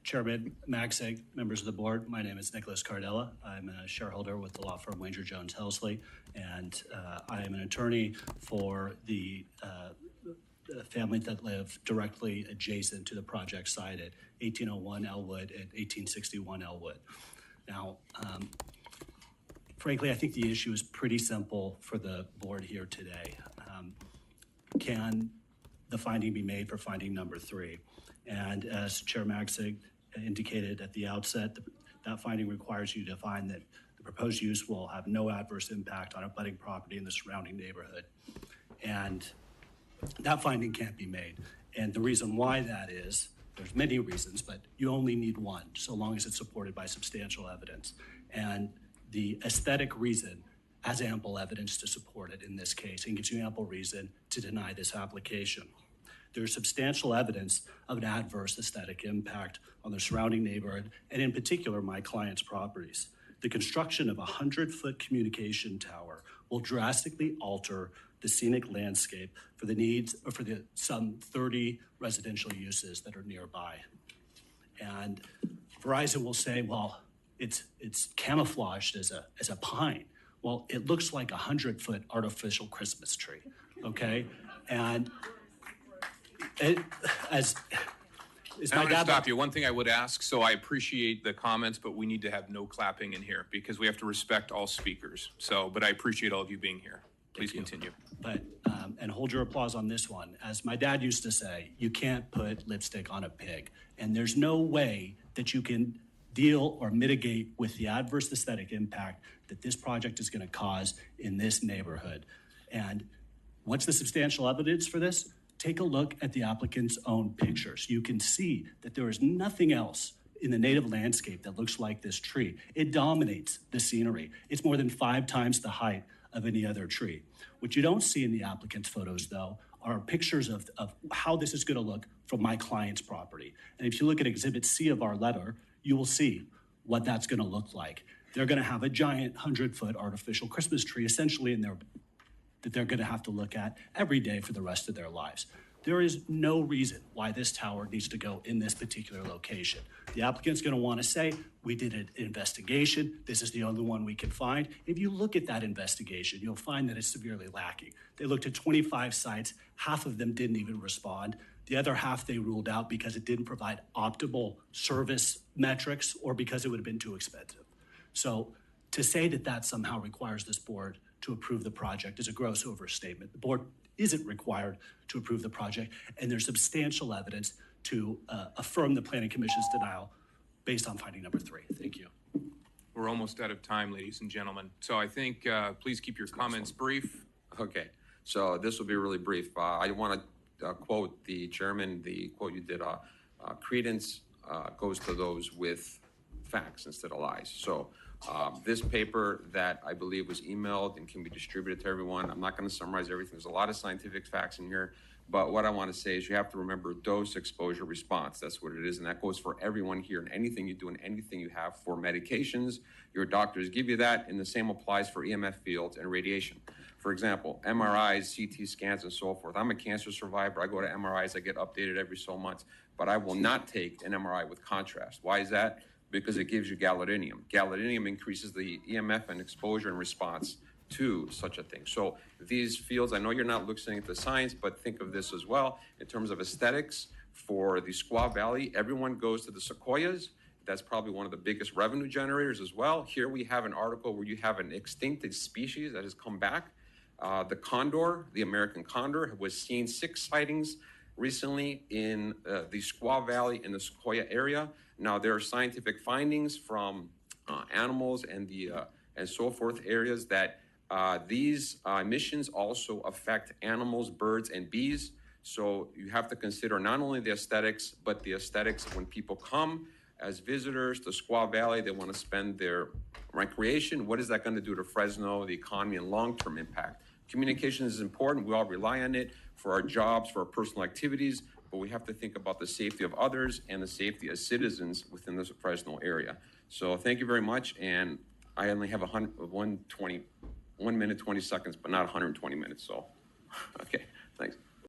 Chairman Maxig, members of the board, my name is Nicholas Cardella. I'm a shareholder with the law firm Wanger Jones Helsley, and I am an attorney for the family that live directly adjacent to the project site at 1801 Elwood and 1861 Elwood. Now, frankly, I think the issue is pretty simple for the board here today. Can the finding be made for finding number 3? And as Chair Maxig indicated at the outset, that finding requires you to find that the proposed use will have no adverse impact on abutting property in the surrounding neighborhood. And that finding can't be made. And the reason why that is, there's many reasons, but you only need one, so long as it's supported by substantial evidence. And the aesthetic reason has ample evidence to support it in this case and gives you ample reason to deny this application. There's substantial evidence of an adverse aesthetic impact on the surrounding neighborhood, and in particular, my client's properties. The construction of a 100-foot communication tower will drastically alter the scenic landscape for the needs, or for the some 30 residential uses that are nearby. And Verizon will say, well, it's camouflaged as a pine. Well, it looks like a 100-foot artificial Christmas tree, okay? And I'm going to stop you. One thing I would ask, so I appreciate the comments, but we need to have no clapping in here because we have to respect all speakers. So, but I appreciate all of you being here. Please continue. But, and hold your applause on this one. As my dad used to say, you can't put lipstick on a pig. And there's no way that you can deal or mitigate with the adverse aesthetic impact that this project is going to cause in this neighborhood. And what's the substantial evidence for this? Take a look at the applicant's own pictures. You can see that there is nothing else in the native landscape that looks like this tree. It dominates the scenery. It's more than 5 times the height of any other tree. What you don't see in the applicant's photos, though, are pictures of how this is going to look from my client's property. And if you look at Exhibit C of our letter, you will see what that's going to look like. They're going to have a giant 100-foot artificial Christmas tree essentially in their that they're going to have to look at every day for the rest of their lives. There is no reason why this tower needs to go in this particular location. The applicant's going to want to say, we did an investigation. This is the only one we can find. If you look at that investigation, you'll find that it's severely lacking. They looked at 25 sites. Half of them didn't even respond. The other half they ruled out because it didn't provide optimal service metrics or because it would have been too expensive. So to say that that somehow requires this board to approve the project is a gross overstatement. The board isn't required to approve the project, and there's substantial evidence to affirm the Planning Commission's denial based on finding number 3. Thank you. We're almost out of time, ladies and gentlemen. So I think please keep your comments brief. Okay, so this will be really brief. I want to quote the chairman, the quote you did, credence goes to those with facts instead of lies. So this paper that I believe was emailed and can be distributed to everyone, I'm not going to summarize everything. There's a lot of scientific facts in here, but what I want to say is you have to remember dose, exposure, response. That's what it is, and that goes for everyone here and anything you do and anything you have for medications. Your doctors give you that, and the same applies for EMF fields and radiation. For example, MRIs, CT scans, and so forth. I'm a cancer survivor. I go to MRIs. I get updated every so months, but I will not take an MRI with contrast. Why is that? Because it gives you gadolinium. Gadolinium increases the EMF and exposure and response to such a thing. So these fields, I know you're not looking at the science, but think of this as well. In terms of aesthetics, for the Squaw Valley, everyone goes to the sequoias. That's probably one of the biggest revenue generators as well. Here we have an article where you have an extinct species that has come back. The condor, the American condor, was seen 6 sightings recently in the Squaw Valley in the Sequoia area. Now, there are scientific findings from animals and so forth areas that these emissions also affect animals, birds, and bees. So you have to consider not only the aesthetics, but the aesthetics when people come as visitors to Squaw Valley, they want to spend their recreation. What is that going to do to Fresno, the economy, and long-term impact? Communication is important. We all rely on it for our jobs, for our personal activities, but we have to think about the safety of others and the safety of citizens within the Fresno area. So thank you very much, and I only have 1 minute, 20 seconds, but not 120 minutes, so, okay, thanks.